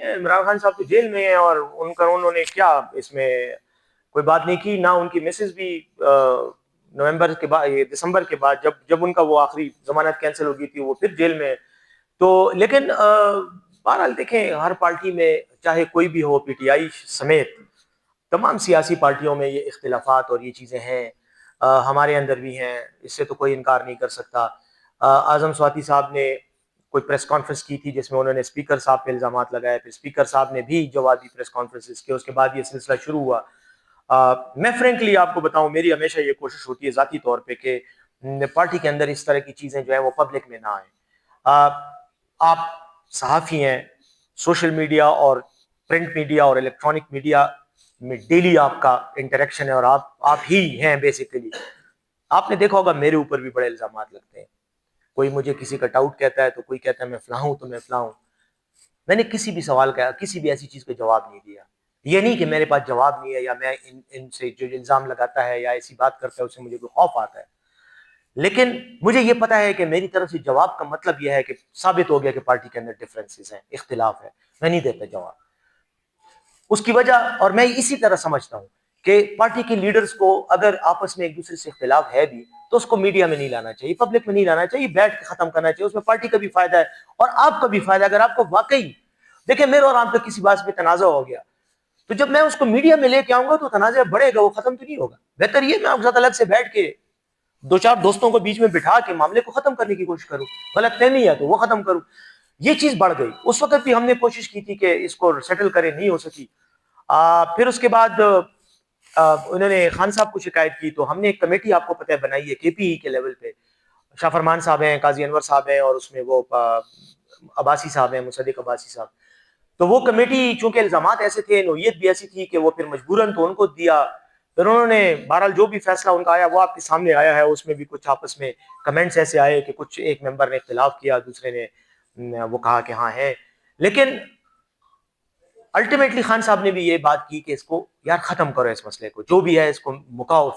ہیں، عمران خان صاحب تو جیل میں ہیں اور انہوں نے کیا اس میں کوئی بات نہیں کی، نہ ان کی مسز بھی نومبر کے بعد، دسمبر کے بعد جب ان کا وہ آخری ضمانت کینسل ہو گئی تھی، وہ پھر جیل میں. تو لیکن بہرحال دیکھیں، ہر پارٹی میں چاہے کوئی بھی ہو، پی ٹی آئی سمیت تمام سیاسی پارٹیوں میں یہ اختلافات اور یہ چیزیں ہیں، ہمارے اندر بھی ہیں، اس سے تو کوئی انکار نہیں کر سکتا. اعظم سواتی صاحب نے کوئی پریس کانفرنس کی تھی جس میں انہوں نے اسپیکر صاحب پہ الزامات لگائے، پھر اسپیکر صاحب نے بھی جوابی پریس کانفرنسز کی، اس کے بعد یہ سلسلہ شروع ہوا. میں فرینکلی آپ کو بتاؤں، میری ہمیشہ یہ کوشش ہوتی ہے ذاتی طور پہ کہ پارٹی کے اندر اس طرح کی چیزیں جو ہیں وہ پبلک میں نہ آئیں. آپ صحافی ہیں، سوشل میڈیا اور پرنٹ میڈیا اور الیکٹرانک میڈیا میں ڈیلی آپ کا انٹریکشن ہے، اور آپ ہی ہیں بیسیکلی. آپ نے دیکھا ہوگا میرے اوپر بھی بڑے الزامات لگتے ہیں، کوئی مجھے کسی کا ڈاؤٹ کہتا ہے تو کوئی کہتا ہے میں فلاں ہوں تو میں فلاں ہوں. میں نے کسی بھی سوال کا، کسی بھی ایسی چیز کا جواب نہیں دیا. یہ نہیں کہ میرے پاس جواب نہیں ہے یا میں ان سے جو الزام لگاتا ہے یا ایسی بات کرتا ہے اس سے مجھے کوئی خوف آتا ہے، لیکن مجھے یہ پتا ہے کہ میری طرف سے جواب کا مطلب یہ ہے کہ ثابت ہو گیا کہ پارٹی کے اندر ڈفرینسز ہیں، اختلاف ہے، میں نہیں دیتا جواب. اس کی وجہ، اور میں اسی طرح سمجھتا ہوں کہ پارٹی کے لیڈرز کو اگر آپس میں ایک دوسرے سے اختلاف ہے بھی تو اس کو میڈیا میں نہیں لانا چاہیے، پبلک میں نہیں لانا چاہیے، بیٹھ کے ختم کرنا چاہیے. اس میں پارٹی کا بھی فائدہ ہے اور آپ کا بھی فائدہ. اگر آپ کو واقعی دیکھیں میرے اور آپ کا کسی بات پہ تنازع ہو گیا تو جب میں اس کو میڈیا میں لے کے آؤں گا تو تنازع بڑھے گا، وہ ختم تو نہیں ہوگا. بہتر یہ میں آپ کے ساتھ الگ سے بیٹھ کے دو چار دوستوں کو بیچ میں بٹھا کے معاملے کو ختم کرنے کی کوشش کروں، غلط فہمی ہے تو وہ ختم کروں. یہ چیز بڑھ گئی. اس وقت بھی ہم نے کوشش کی تھی کہ اس کو سیٹل کرے، نہیں ہو سکی. پھر اس کے بعد انہوں نے خان صاحب کو شکایت کی تو ہم نے ایک کمیٹی آپ کو پتہ ہے بنائی ہے کے پی ای کے لیول پہ. شاہ فرمان صاحب ہیں، قاضی انور صاحب ہیں، اور اس میں وہ عباسی صاحب ہیں، مصدق عباسی صاحب. تو وہ کمیٹی چونکہ الزامات ایسے تھے، نوعیت بھی ایسی تھی کہ وہ پھر مجبوراً تو ان کو دیا. پھر انہوں نے بہرحال جو بھی فیصلہ ان کا آیا وہ آپ کے سامنے آیا ہے. اس میں بھی کچھ آپس میں کمنٹس ایسے آئے کہ کچھ ایک ممبر نے اختلاف کیا، دوسرے نے وہ کہا کہ ہاں ہے. لیکن الٹیمیٹلی خان صاحب نے بھی یہ بات کی کہ اس کو یار ختم کرو، اس مسئلے کو جو بھی ہے اس کو مکاؤ.